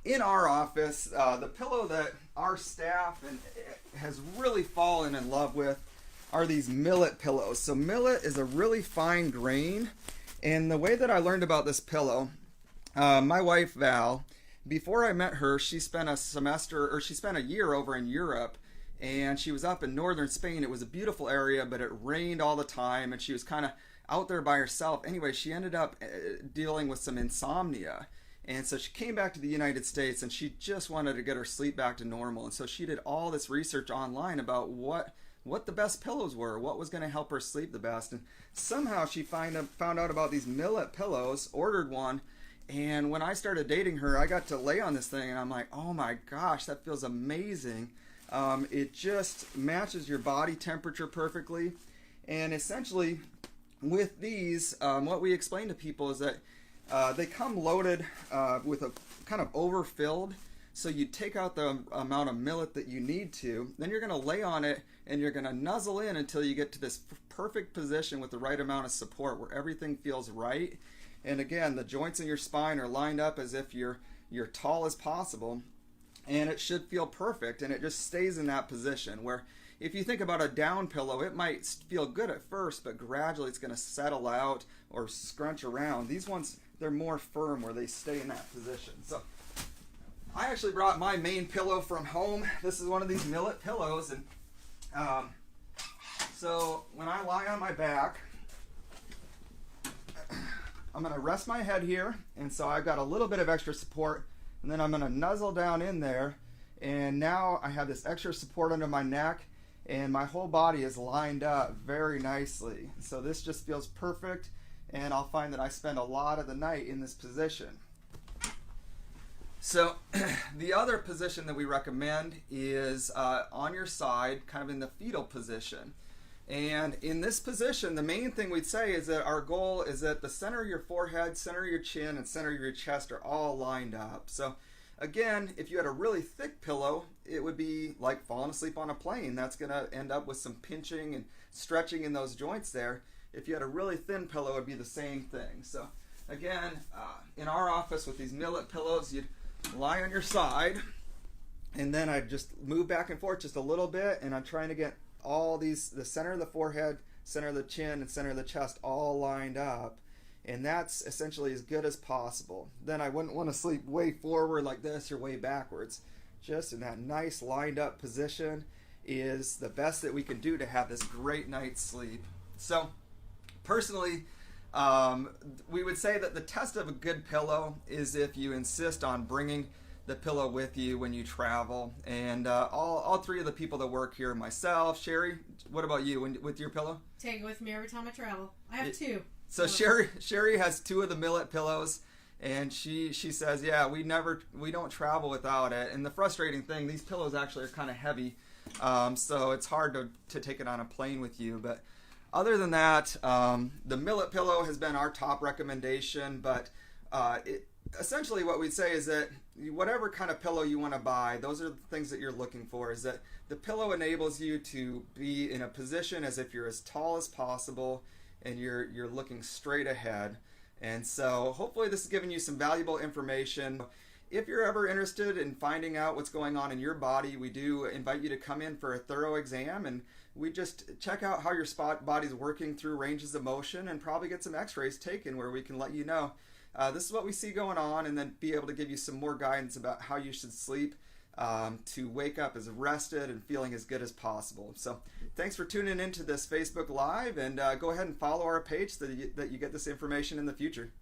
in our office, the pillow that our staff has really fallen in love with are these Millet pillows. So Millet is a really fine grain, and the way that I learned about this pillow, my wife Val, before I met her, she spent a year over in Europe, and she was up in northern Spain. It was a beautiful area, but it rained all the time, and she was kind of out there by herself. Anyway, she ended up dealing with some insomnia. And so she came back to the United States, and she just wanted to get her sleep back to normal. And so she did all this research online about what the best pillows were, what was going to help her sleep the best. And somehow she found out about these Millet pillows, ordered one, and when I started dating her, I got to lay on this thing, and I'm like, oh my gosh, that feels amazing. It just matches your body temperature perfectly. And essentially, with these, what we explain to people is that they come loaded with a kind of overfilled. So you take out the amount of millet that you need to, then you're going to lay on it and you're going to nuzzle in until you get to this perfect position with the right amount of support where everything feels right. And again, the joints in your spine are lined up as if you're tall as possible, and it should feel perfect, and it just stays in that position where if you think about a down pillow, it might feel good at first, but gradually it's going to settle out or scrunch around. These ones, they're more firm where they stay in that position. So I actually brought my main pillow from home. This is one of these Millet pillows, and so when I lie on my back, I'm going to rest my head here, and so I've got a little bit of extra support, and then I'm going to nuzzle down in there, and now I have this extra support under my neck, and my whole body is lined up very nicely. So this just feels perfect, and I'll find that I spend a lot of the night in this position. So the other position that we recommend is on your side, kind of in the fetal position. And in this position, the main thing we'd say is that our goal is that the center of your forehead, center of your chin, and center of your chest are all lined up. So again, if you had a really thick pillow, it would be like falling asleep on a plane. That's going to end up with some pinching and stretching in those joints there. If you had a really thin pillow, it would be the same thing. So again, in our office with these Millet pillows, you'd lie on your side, and then I'd just move back and forth just a little bit, and I'm trying to get all these, the center of the forehead, center of the chin, and center of the chest all lined up, and that's essentially as good as possible. Then I wouldn't want to sleep way forward like this or way backwards. Just in that nice lined up position is the best that we can do to have this great night's sleep. So personally, we would say that the test of a good pillow is if you insist on bringing the pillow with you when you travel. And all three of the people that work here, myself, Sherry, what about you with your pillow? Take it with me every time I travel. I have two. So Sherry has two of the Millet pillows, and she says, yeah, we don't travel without it. And the frustrating thing, these pillows actually are kind of heavy, so it's hard to take it on a plane with you. But other than that, the Millet pillow has been our top recommendation. But essentially what we'd say is that whatever kind of pillow you want to buy, those are the things that you're looking for, is that the pillow enables you to be in a position as if you're as tall as possible and you're looking straight ahead. And so hopefully this has given you some valuable information. If you're ever interested in finding out what's going on in your body, we do invite you to come in for a thorough exam, and we just check out how your body's working through ranges of motion and probably get some x-rays taken where we can let you know this is what we see going on, and then be able to give you some more guidance about how you should sleep to wake up as rested and feeling as good as possible. So thanks for tuning into this Facebook Live, and go ahead and follow our page so that you get this information in the future.